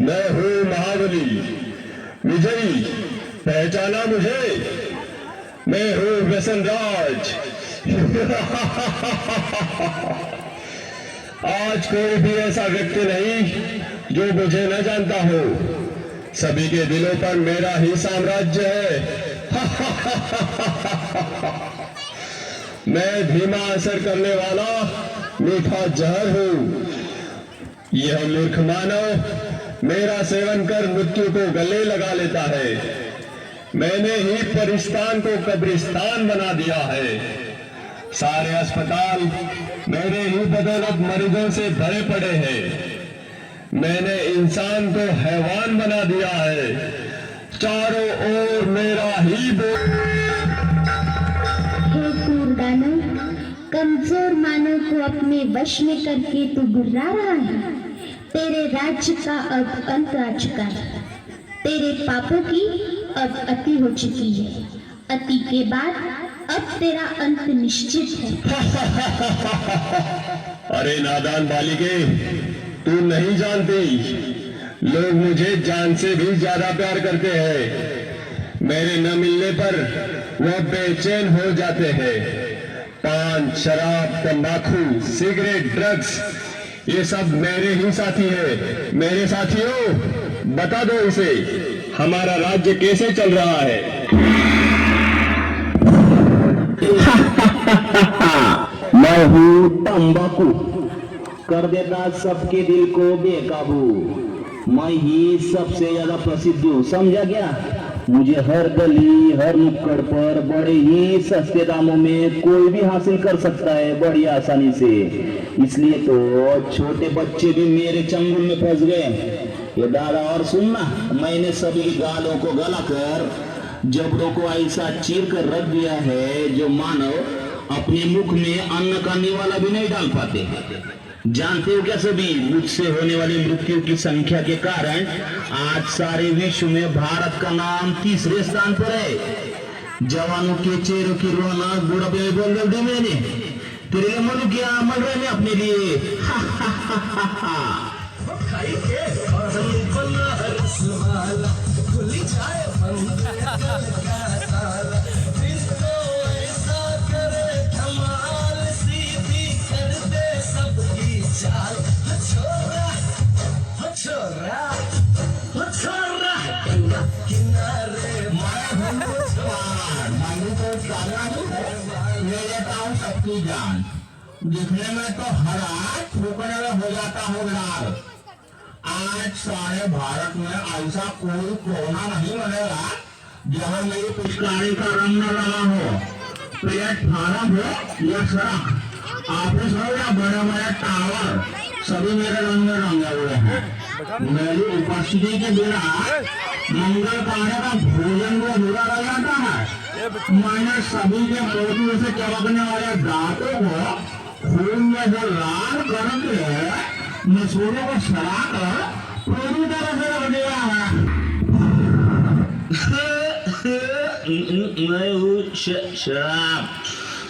मैं हूँ महाबली विजयी, पहचाना मुझे? मैं हूँ व्यसनराज। आज कोई भी ऐसा व्यक्ति नहीं जो मुझे न जानता हो। सभी के दिलों पर मेरा ही साम्राज्य है। मैं धीमा असर करने वाला मीठा जहर हूँ। यह मूर्ख मानव मेरा सेवन कर मृत्यु को गले लगा लेता है। मैंने ही परिस्तान को कब्रिस्तान बना दिया है। सारे अस्पताल मेरे ही बदौलत मरीजों से भरे पड़े हैं। मैंने इंसान को हैवान बना दिया है। चारों ओर मेरा ही हे कूड़दानव, कमजोर मानव को अपने वश में करके तू गुर्रा रहा है। तेरे राज्य का अब अंत आ चुका है। तेरे पापों की अब अति हो चुकी है। अति के बाद अब तेरा अंत निश्चित है। अरे नादान बालिके, तू नहीं जानती, लोग मुझे जान से भी ज्यादा प्यार करते हैं। मेरे न मिलने पर वह बेचैन हो जाते हैं। पान, शराब, तंबाकू, सिगरेट, ड्रग्स, ये सब मेरे ही साथी है। मेरे साथियों, बता दो इसे, हमारा राज्य कैसे चल रहा है? मैं हूँ तंबाकू, कर देता सबके दिल को बेकाबू। मैं ही सबसे ज्यादा प्रसिद्ध हूँ, समझा क्या? मुझे हर गली, हर नुक्कड़ पर बड़े ही सस्ते दामों में कोई भी हासिल कर सकता है, बड़ी आसानी से। इसलिए तो छोटे बच्चे भी मेरे चंगुल में फंस गए। ये दादा, और सुनना, मैंने सभी गालों को गलाकर, जबड़ों को ऐसा चीर कर रख दिया है जो मानव अपने मुख में अन्न का निवाला भी नहीं डाल पाते। जानते हो क्या सभी, मुझसे होने वाली मृत्यु की संख्या के कारण आज सारे विश्व में भारत का नाम तीसरे स्थान पर है। जवानों के चेहरों की रौनक बुढ़ापे में बोल दे मैंने, तेरे लिए मनु क्या मर रहे अपने लिए। सबकी जान दिखने में तो हरा ठोकने में हो जाता हो लाल। आज सारे भारत में ऐसा कोई कोना नहीं बनेगा जहां मेरी पिचकारी का रंग न लगा हो। प्लेटफार्म हो या सड़क, आपने समझा, बड़े बड़े टावर सभी मेरे रंग में रंगे हुए हैं। मेरी उपस्थिति के बिना मंगल कार्य का भोजन को अधूरा रह जाता है। मैंने सभी के मोतियों से चमकने वाले दांतों को खून जैसे लाल करके मसूरों को सड़ाकर पूरी तरह से रख दिया है। मैं हूँ शराब,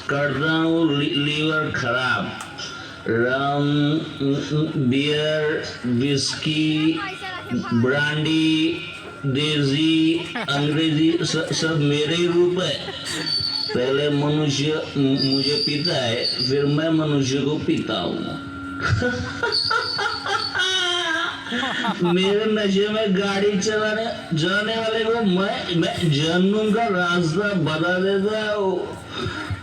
करता हूँ लीवर खराब। रम, बियर, विस्की, ब्रांडी, देसी, अंग्रेजी सब मेरे ही रूप है। पहले मनुष्य मुझे पीता है, फिर मैं मनुष्य को पीता हूँ। मेरे नशे में गाड़ी जाने वाले को मैं जन्म का रास्ता बता देता हूँ।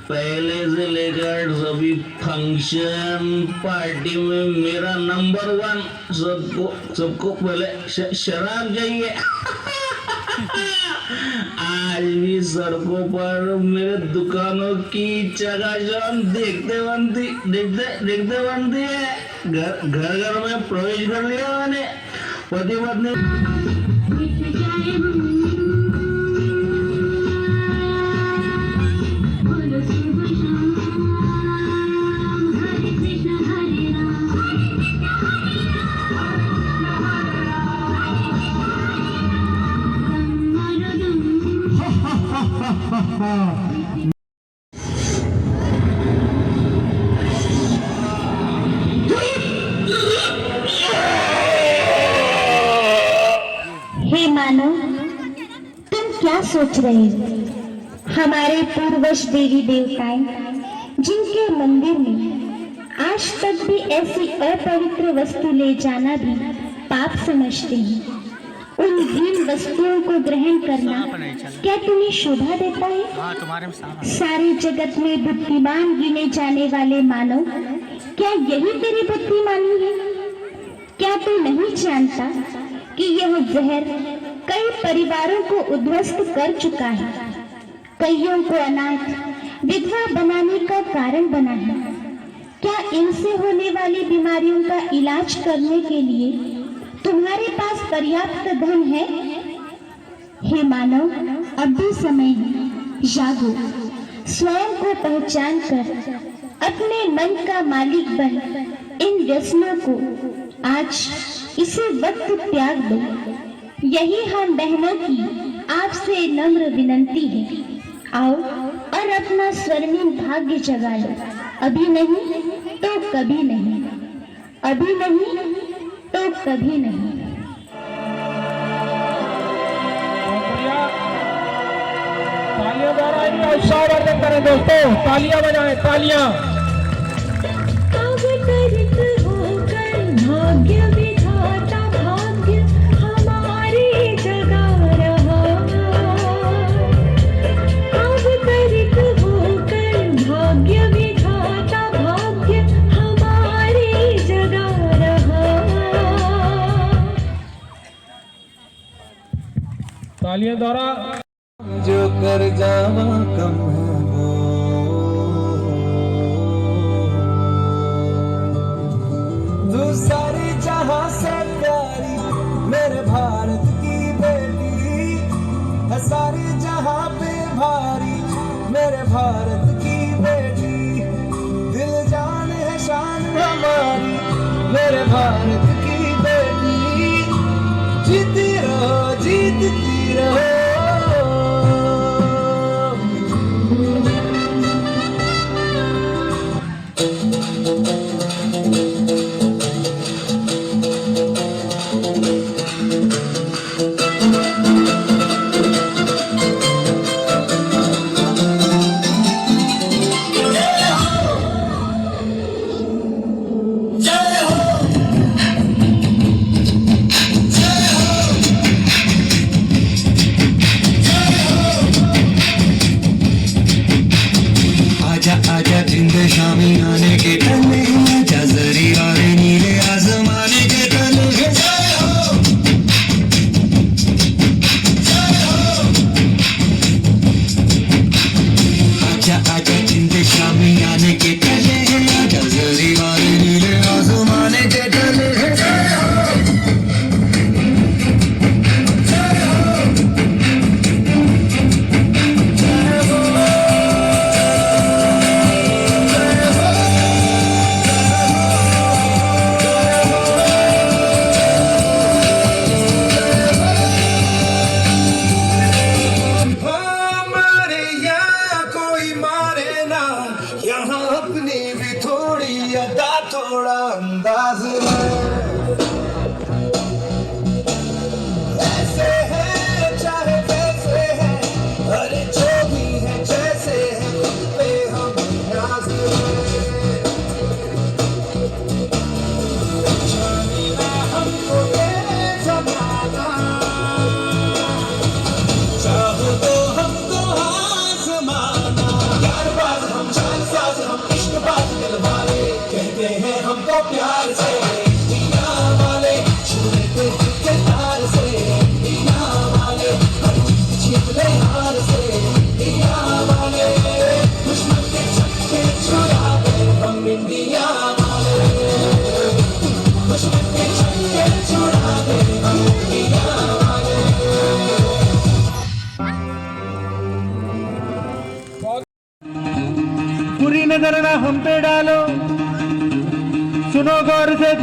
पहले से लेकर सभी फंक्शन पार्टी में मेरा नंबर 1। सबको पहले शराब चाहिए। आज भी सड़कों पर मेरे दुकानों की चकाचौंध देखते बनती है। घर घर में प्रवेश कर लिया मैंने। पति पत्नी हे मानव, तुम क्या सोच रहे हो? हमारे पूर्वज देवी देवताएं जिनके मंदिर में आज तक भी ऐसी अपवित्र वस्तु ले जाना भी पाप समझते हैं, उन हीन वस्तुओं को ग्रहण करना क्या तुम्हें शोभा देता है? सारे जगत में बुद्धिमान गिने जाने वाले मानव, क्या यही तेरी बुद्धिमानी है? क्या तू नहीं जानता कि यह जहर कई परिवारों को उद्ध्वस्त कर चुका है, कईयों को अनाथ विधवा बनाने का कारण बना है? क्या इनसे होने वाली बीमारियों का इलाज करने के लिए तुम्हारे पास पर्याप्त धन है? हे मानव, अब भी समय है, जागो, स्वयं को पहचान कर अपने मन का मालिक बन इन व्यसनों को आज इसे वक्त त्याग दो। यही हम बहनों की आपसे नम्र विनती है। आओ और अपना स्वर्णिम भाग्य जगा लो। अभी नहीं तो कभी नहीं, अभी नहीं तो कभी नहीं। तालियां द्वारा इनका उत्साहवर्धन करें दोस्तों, तालियां बजाएं, तालियां। अवतरित होकर भाग्य विधाता भाग्य हमारी जगा रहा। अवतरित होकर भाग्य विधाता भाग्य हमारी जगा रहा। तालियां द्वारा जो कर जावा कम है तू सारी जहां से प्यारी मेरे भारत की बेटी है, सारी जहां पे भारी मेरे भारत की बेटी। दिल जान है शान हमारी मेरे भारत की बेटी। जीती रहो जीतती रहो।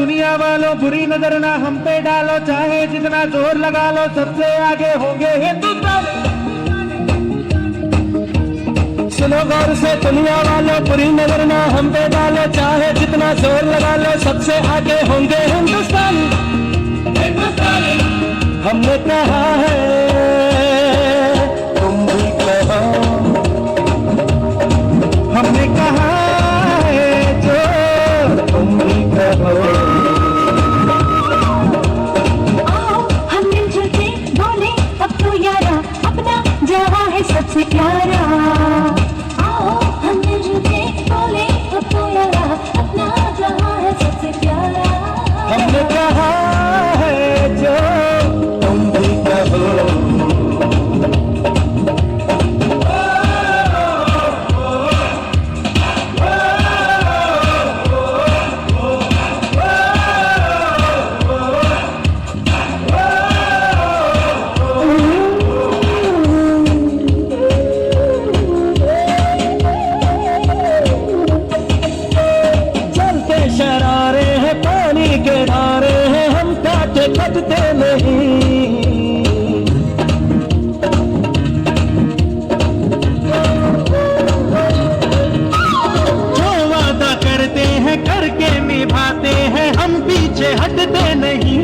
दुनिया वालों बुरी नजर ना हम पे डालो, चाहे जितना जोर लगा लो सबसे आगे होंगे हिंदुस्तान। सुनो गौर से दुनिया वालों बुरी नजर ना हम पे डालो, चाहे जितना जोर लगा लो सबसे आगे होंगे हिंदुस्तान। हमने कहा है तुम भी कहो, हमने कहा है जो तुम भी कहो। आओ हम मिलजुल के बोले अब तो यारा, अपना जहाँ है सबसे प्यारा। आओ हम मिलजुल के बोले अब तो यारा, अपना जहाँ है सबसे प्यारा। हमने कहा है जो तुम भी कहो। चलते शरारे हैं पानी के धारे हैं, हम काटे कटते नहीं। जो वादा करते हैं करके निभाते हैं, हम पीछे हटते नहीं।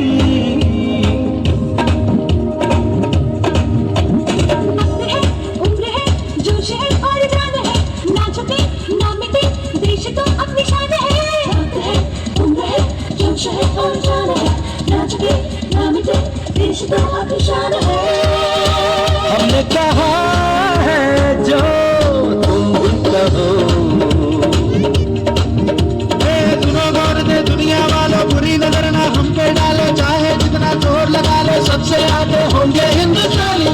वक्त है, उम्र है, जोश है और जान है, ना झुके ना मिटे देश तो अपनी शान है। वक्त है, उम्र है, जोश है और जान है, ना झुके ना मिटे देश तो अपनी शान है। हमने कहा है जो तुम भी कहो। सुनो गौर से दुनिया वालों बुरी नजर ना हम पे डालो, चाहे जितना जोर लगा लो सबसे आगे होंगे हिंदुस्तानी।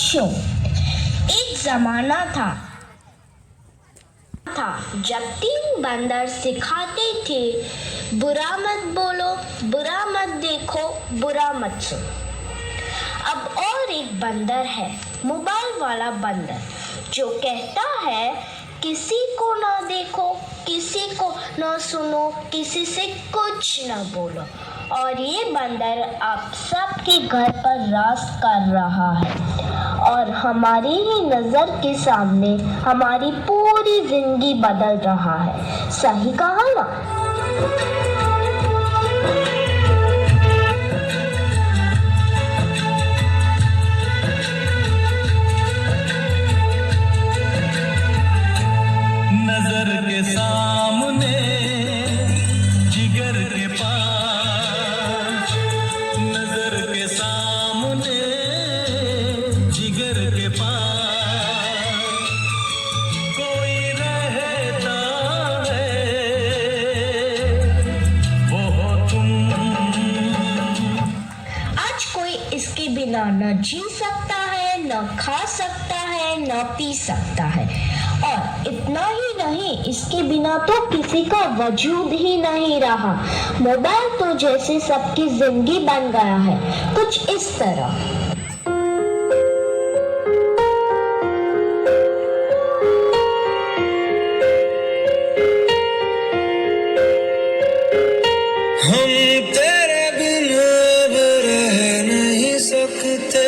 शो। एक जमाना था जब 3 बंदर सिखाते थे, बुरा मत बोलो, बुरा मत देखो, बुरा मत सुनो। अब और एक बंदर है, मोबाइल वाला बंदर, जो कहता है किसी को ना देखो, किसी को ना सुनो, किसी से कुछ ना बोलो। और ये बंदर आप सबके घर पर राज कर रहा है और हमारी ही नज़र के सामने हमारी पूरी जिंदगी बदल रहा है। सही कहा ना? नजर के सामने जिगर के पास, नजर के सामने जिगर के पास कोई रहता है, वो हो तुम। आज कोई इसके बिना न जी सकता है, न खा सकता है, न पी सकता है। और इतना ही नहीं, इसके बिना तो किसी का वजूद ही नहीं रहा। मोबाइल तो जैसे सबकी जिंदगी बन गया है, कुछ इस तरह। हम तेरे बिना अब रह नहीं सकते,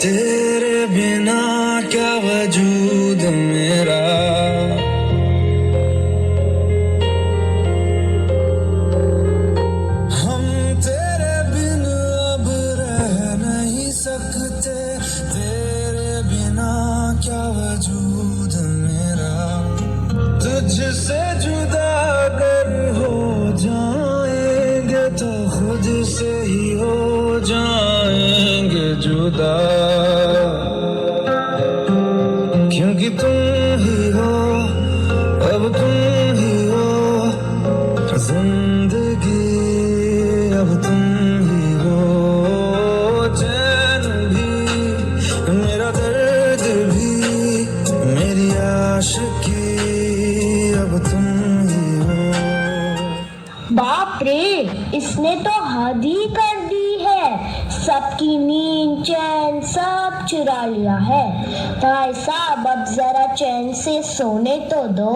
तेरे बिना क्या वजूद मेरा। हम तेरे बिना अब रह नहीं सकते, तेरे बिना क्या वजूद मेरा। तुझसे जुदा अगर हो जाएंगे तो खुद से ही हो जाएंगे जुदा, क्योंकि तुम ही हो, अब तुम ही हो जिंदगी, अब तुम ही हो। चैन भी मेरा दर्द भी मेरी आशिकी, अब तुम ही हो। बाप रे, इसने तो हद ही कर दी है। सबकी नींद चैन सब चुरा लिया है। भाई साहब अब जरा चैन से सोने तो दो।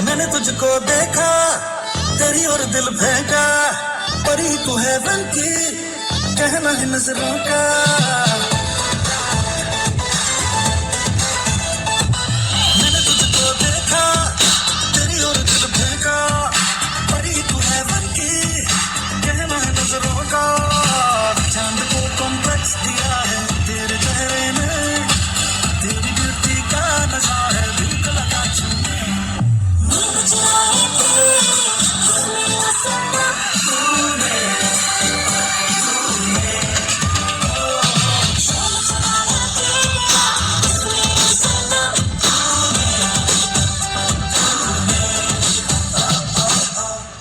मैंने तुझको देखा, तेरी और दिल फेंका, परी तू है बन की, कहना है नजरों का। मैंने तुझको देखा, तेरी और दिल फेंका, परी तू है बन की, कहना है नजरों का। चांद को कॉम्प्लेक्स दिया है तेरे चेहरे में, तेरी ब्यूटी का नशा है दिल को लगा छूने।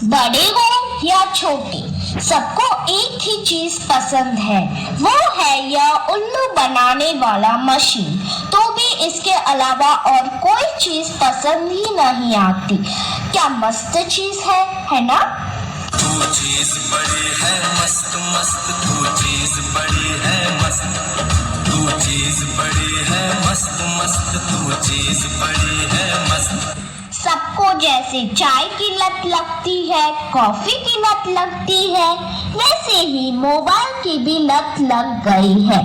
बड़े हो या छोटे, सबको एक ही चीज पसंद है, वो है यह उल्लू बनाने वाला मशीन। तो भी इसके अलावा और कोई चीज पसंद ही नहीं आती। क्या मस्त चीज है ना? तू चीज बड़ी है मस्त मस्त, तू चीज बड़ी है मस्त, तू चीज बड़ी है मस्त मस्त, तू चीज बड़ी है मस्त। सबको जैसे चाय की लत लगती है, कॉफी की लत लगती है, वैसे ही मोबाइल की भी लत लग गई है।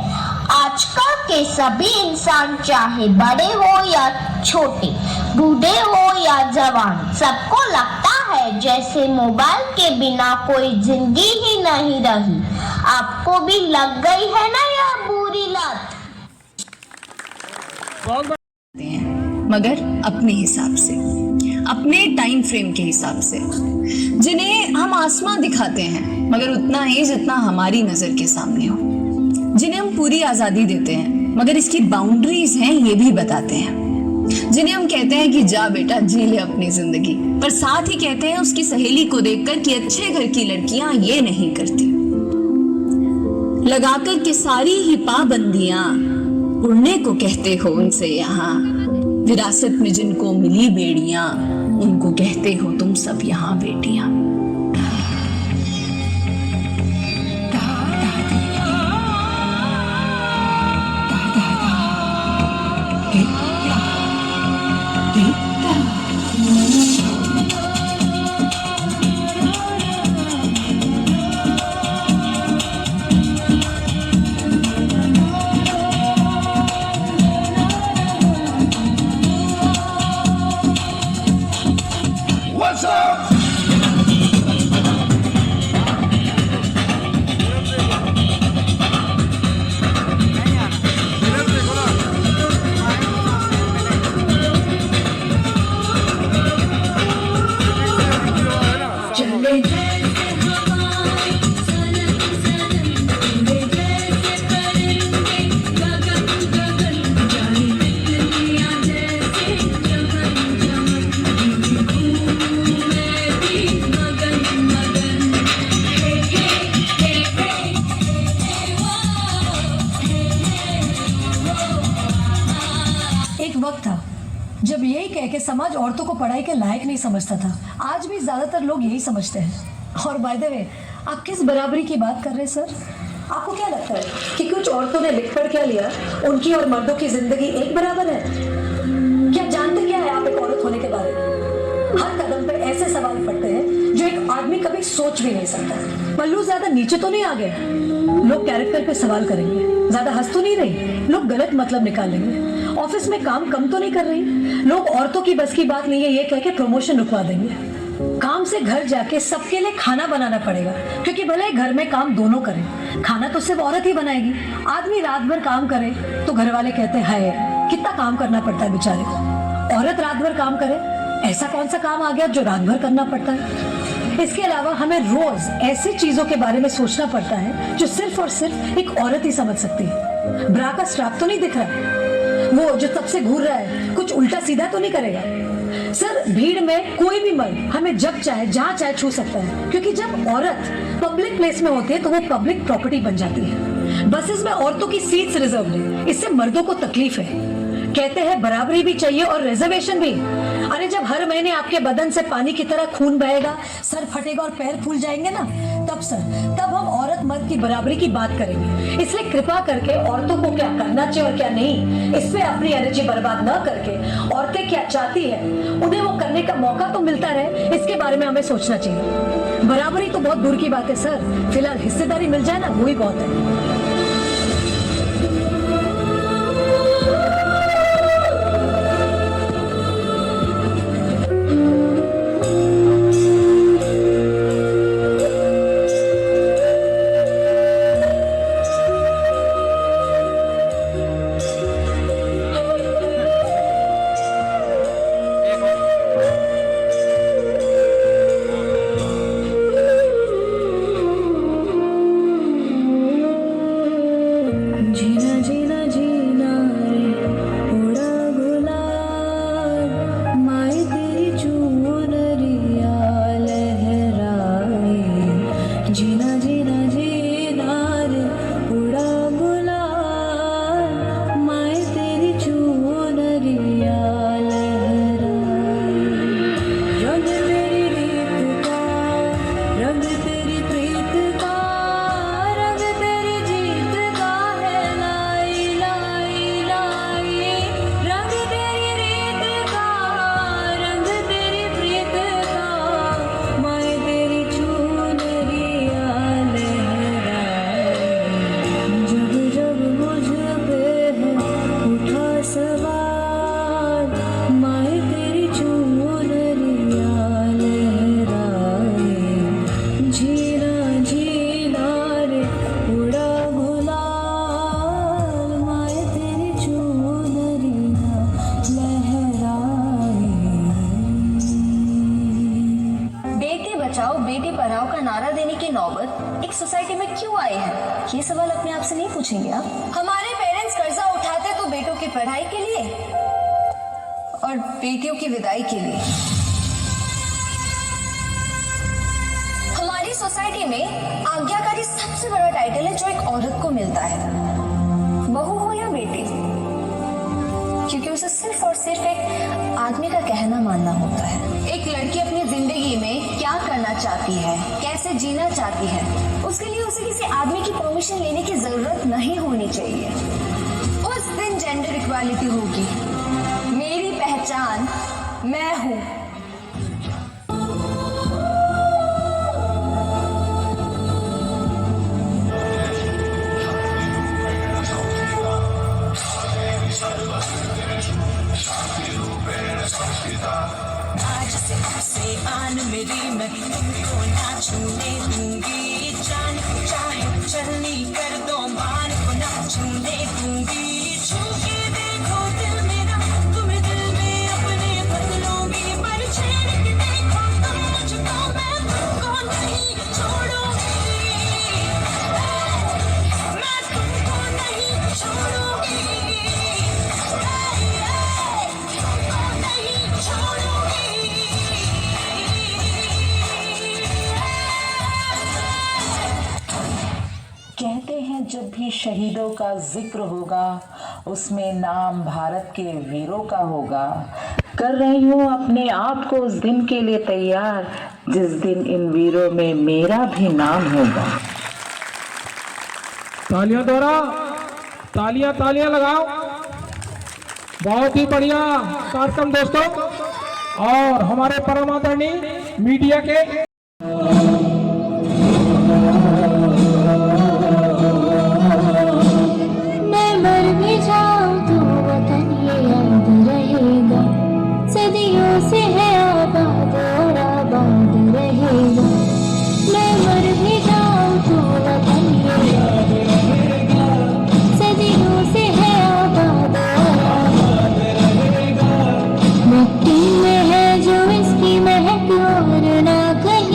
आजकल के सभी इंसान, चाहे बड़े हो या छोटे, बूढ़े हो या जवान, सबको लगता है जैसे मोबाइल के बिना कोई जिंदगी ही नहीं रही। आपको भी लग गई है ना यह बुरी लत? मगर अपने हिसाब से, अपने टाइम फ्रेम के हिसाब से, जिन्हें हम आसमां दिखाते हैं मगर उतना ही जितना हमारी नजर के सामने हो, जिन्हें हम पूरी आजादी देते हैं मगर इसकी बाउंड्रीज हैं ये भी बताते हैं, जिन्हें हम कहते हैं कि जा बेटा जी ले अपनी जिंदगी, पर साथ ही कहते हैं उसकी सहेली को देखकर कि अच्छे घर की लड़कियां ये नहीं करती। लगाकर के सारी ही पाबंदियां उड़ने को कहते हो उनसे यहाँ, विरासत में जिनको मिली बेड़ियां उनको कहते हो तुम सब यहाँ बेटियां। जब यही कह के समाज औरतों को पढ़ाई के लायक नहीं समझता था। आज भी ज्यादातर लोग यही समझते हैं। और बाय द वे, आप किस बराबरी की बात कर रहे हैं सर? आपको क्या लगता है कि कुछ औरतों ने लिख पढ़ क्या लिया, उनकी और मर्दों की जिंदगी एक बराबर है? क्या जानते क्या है आप एक औरत होने के बारे में? हर कदम पे ऐसे सवाल पड़ते हैं जो एक आदमी कभी सोच भी नहीं सकता। पल्लू ज्यादा नीचे तो नहीं आ गए, लोग कैरेक्टर पे सवाल करेंगे। ज्यादा हंस तो नहीं रही, लोग गलत मतलब निकालेंगे। ऑफिस में काम कम तो नहीं कर रही, लोग औरतों की बस की बात नहीं है ये कह के प्रमोशन रुकवा देंगे। काम से घर जाके सबके लिए खाना बनाना पड़ेगा, क्योंकि भले घर में काम दोनों करें, खाना तो सिर्फ औरत ही बनाएगी। आदमी रात भर काम करे तो घर वाले कहते हैं हाय कितना काम करना पड़ता है बेचारे को। औरत रात भर काम करे, ऐसा कौन सा काम आ गया जो रात भर करना पड़ता है? इसके अलावा हमें रोज ऐसी चीजों के बारे में सोचना पड़ता है जो सिर्फ और सिर्फ एक औरत ही समझ सकती है। ब्रा का स्ट्रैप तो नहीं दिख रहा है, वो जो तब से घूर रहा है कुछ उल्टा सीधा तो नहीं करेगा। सर, भीड़ में कोई भी मर्द हमें जब चाहे जहां चाहे छू सकता है, क्योंकि जब औरत पब्लिक प्लेस में होती है तो वो पब्लिक प्रॉपर्टी बन जाती है। बसेस में औरतों की सीट्स रिजर्व है, इससे मर्दों को तकलीफ है। कहते हैं बराबरी भी चाहिए और रिजर्वेशन भी। अरे जब हर महीने आपके बदन से पानी की तरह खून बहेगा, सर फटेगा और पैर फूल जाएंगे ना, तब हम औरत मर्द की बराबरी की बात करेंगे। इसलिए कृपा करके औरतों को क्या करना चाहिए और क्या नहीं, इस पे अपनी एनर्जी बर्बाद न करके औरतें क्या चाहती है उन्हें वो करने का मौका तो मिलता रहे, इसके बारे में हमें सोचना चाहिए। बराबरी तो बहुत दूर की बात है सर, फिलहाल हिस्सेदारी मिल जाए ना, वो ही बहुत है। बेटी पढ़ाओ का नारा देने की नौबत एक सोसाइटी में क्यों आई है, ये सवाल अपने आप से नहीं पूछेंगे आप? हमारे पेरेंट्स कर्जा उठाते तो बेटों की पढ़ाई के लिए और बेटियों की विदाई के लिए। हमारी सोसाइटी में आज्ञाकारी सबसे बड़ा टाइटल है जो एक औरत को मिलता है, बहू हो या बेटी, क्योंकि उसे सिर्फ और सिर्फ एक आदमी का कहना मानना होता है। एक लड़की अपनी जिंदगी में क्या करना चाहती है, कैसे जीना चाहती है, उसके लिए उसे किसी आदमी की परमिशन लेने की जरूरत नहीं होनी चाहिए। उस दिन जेंडर इक्वालिटी होगी। मेरी पहचान मैं हूँ। आज से आन मेरी मैं तुमको ना छूने दूंगी, जान चाहे चलनी कर दो मान को ना छूने दूंगी। छू के देखो दिल मेरा, तुम्हें दिल में अपने बदलूंगी, पर छेड़ के देखो तुम मुझको, मैं तुमको नहीं छोड़ूंगी, मैं तुमको नहीं छोड़ूंगी, कहते हैं जब भी शहीदों का जिक्र होगा उसमें नाम भारत के वीरों का होगा। कर रही हूँ अपने आप को उस दिन के लिए तैयार जिस दिन इन वीरों में मेरा भी नाम होगा। तालियां दोहरा, तालियां तालियां लगाओ। बहुत ही बढ़िया कार्यक्रम दोस्तों, और हमारे परम आदरणीय मीडिया के सदियों से है आबाद और आबाद रहेगा। मैं मर भी जाऊं तो वतन ये याद रहेगा। सदियों से है आबाद और आबाद रहेगा। मिट्टी में है जो इसकी महक और ना कहीं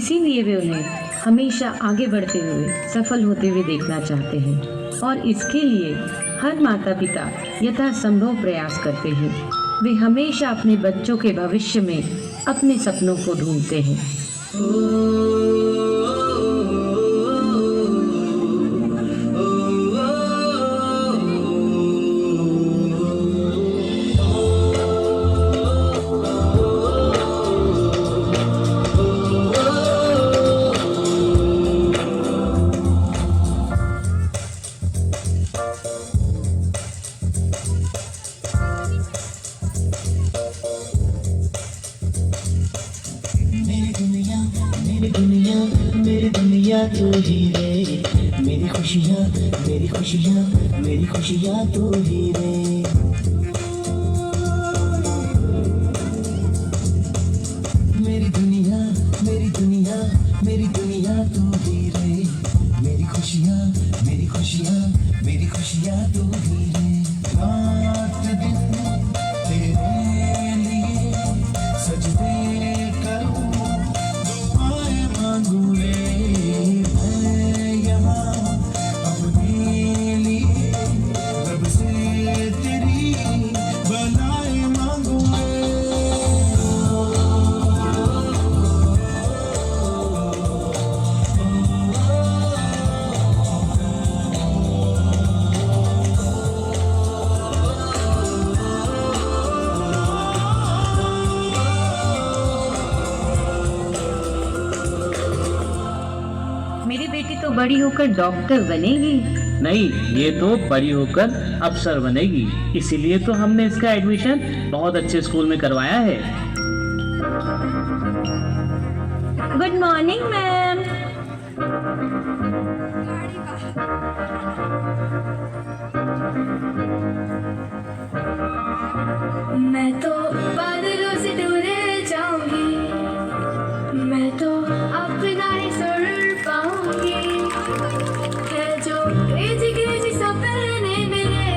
इसीलिए वे उन्हें हमेशा आगे बढ़ते हुए सफल होते हुए देखना चाहते हैं और इसके लिए हर माता पिता यथासंभव प्रयास करते हैं। वे हमेशा अपने बच्चों के भविष्य में अपने सपनों को ढूंढते हैं। मेरी दुनिया तू ही रे, मेरी खुशियाँ मेरी खुशियाँ मेरी खुशियाँ तू ही रे। मेरी दुनिया मेरी दुनिया मेरी दुनिया तू ही रे, मेरी खुशियाँ मेरी खुशियाँ मेरी खुशियाँ तू ही रे। रात दिन तेरे लिए सजदे करूँ, दुआएं मांगू रे मैं यहाँ अपने लिए, रब से तेरी भलाई मांगू रे। मेरी बेटी तो बड़ी होकर डॉक्टर बनेगी। नहीं, ये तो बड़ी होकर अफसर बनेगी, इसीलिए तो हमने इसका एडमिशन बहुत अच्छे स्कूल में करवाया है। Good morning ma'am. मैं तो बादलों से दूर जाऊंगी, मैं तो अपना ही सुर पाऊंगी। है जो क्रेजी क्रेजी सपने मेरे,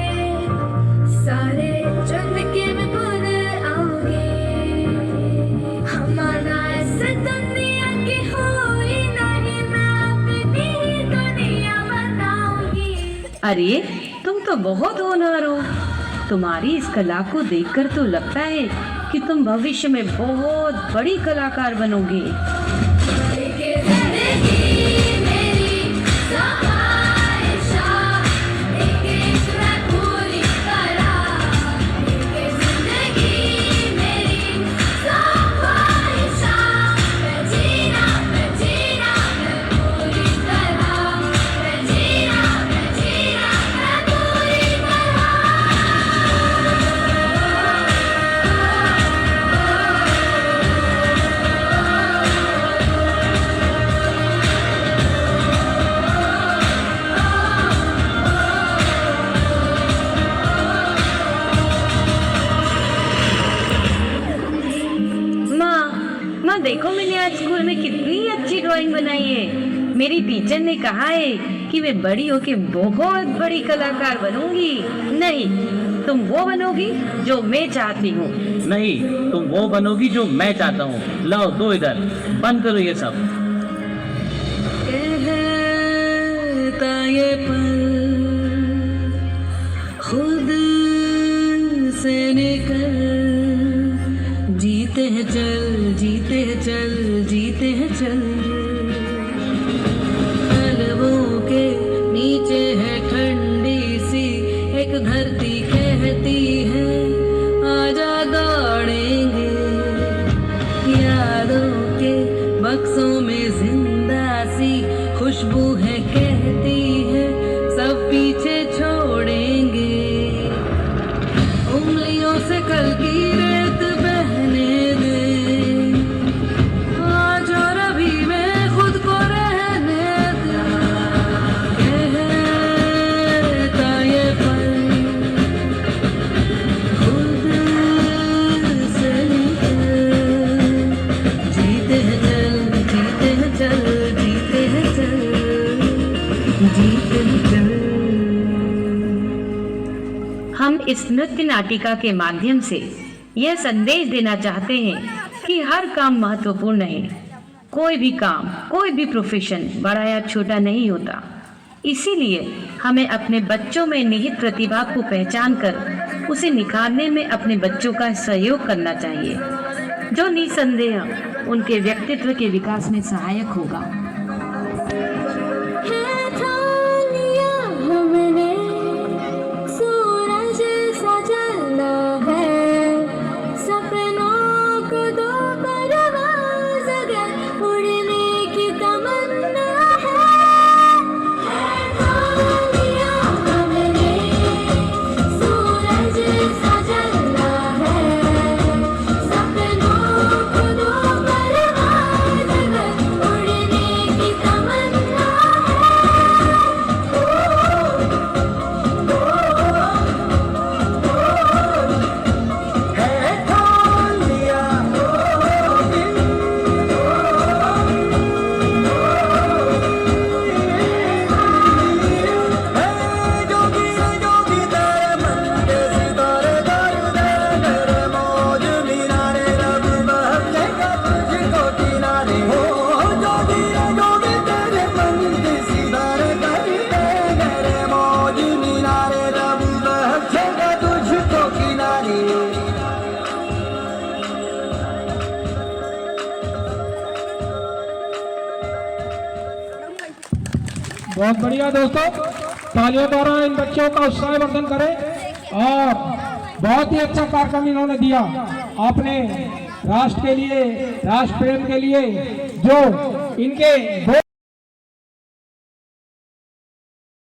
सारे चुन के मैं खुद आऊंगी। हमारा ऐसे दुनिया की हुई नहीं, मैं अपनी ही दुनिया बताऊंगी। अरे तुम तो बहुत होनहार हो। तुम्हारी इस कला को देखकर तो लगता है कि तुम भविष्य में बहुत बड़ी कलाकार बनोगी। देखो मैंने आज स्कूल में कितनी अच्छी ड्राइंग बनाई है। मेरी टीचर ने कहा है कि मैं बड़ी होके बहुत बड़ी कलाकार बनूंगी। नहीं, तुम वो बनोगी जो मैं चाहती हूँ। नहीं, तुम वो बनोगी जो मैं चाहता हूँ। लाओ दो इधर, बंद करो ये सब। कहता ये पल खुद से निकल, जीते हैं चल, जीते हैं चल, जीते हैं चल। पलवों के नीचे है ठंडी सी एक धरती, कहती है आजा दौड़ेंगे। यादों के बक्सों में जिंदा सी खुशबू है, कहती है सब पीछे छोड़ेंगे। उंगलियों से कल की रेत बहने दे, आज और अभी मैं खुद को रहने दे। कहता ये पल खुद से निकल, जीते हैं चल, जीते हैं चल, जीते हैं चल, जीते हैं चल। हम इस नृत्य नाटिका के माध्यम से यह संदेश देना चाहते हैं कि हर काम महत्वपूर्ण है, कोई भी काम, कोई भी प्रोफेशन बड़ा या छोटा नहीं होता। इसीलिए हमें अपने बच्चों में निहित प्रतिभा को पहचान कर उसे निखारने में अपने बच्चों का सहयोग करना चाहिए, जो निसंदेह उनके व्यक्तित्व के विकास में सहायक होगा। बहुत बढ़िया दोस्तों, तालियों द्वारा इन बच्चों का उत्साहवर्धन करें। और बहुत ही अच्छा कार्यक्रम इन्होंने दिया। आपने राष्ट्र के लिए, राष्ट्र प्रेम के लिए जो इनके